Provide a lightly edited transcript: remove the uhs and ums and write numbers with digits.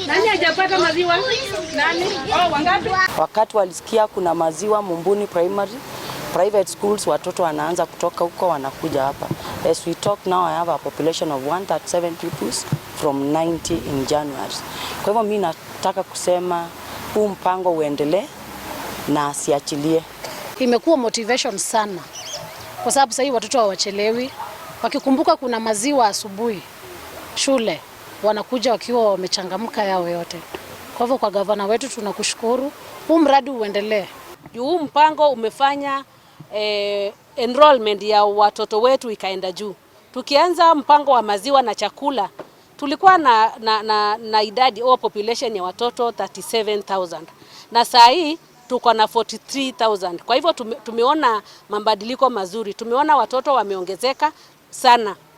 Nani hajapata maziwa? Nani? Oh, wangapi? Wakati walisikia kuna maziwa Mumbuni Primary, private schools, watoto wanaanza kutoka huko wanakuja hapa. As we talk now, I have a population of 137 pupils from 90 in January. Kwa hivyo mimi nataka kusema huu mpango uendelee na asiachilie. Imekuwa motivation sana. Kwa sababu sasa hivi watoto hawachelewi. Wakikumbuka kuna maziwa asubuhi shule, wanakuja wakiwa wamechangamka yao yote. Kwa hivyo kwa gavana wetu tunakushukuru. Huu mradi uendelee. Huu mpango umefanya enrollment ya watoto wetu ikaenda juu. Tukianza mpango wa maziwa na chakula, tulikuwa na idadi au population ya watoto 37,000. Na saa hii tuko na 43,000. Kwa hivyo tumeona mabadiliko mazuri. Tumeona watoto wameongezeka sana.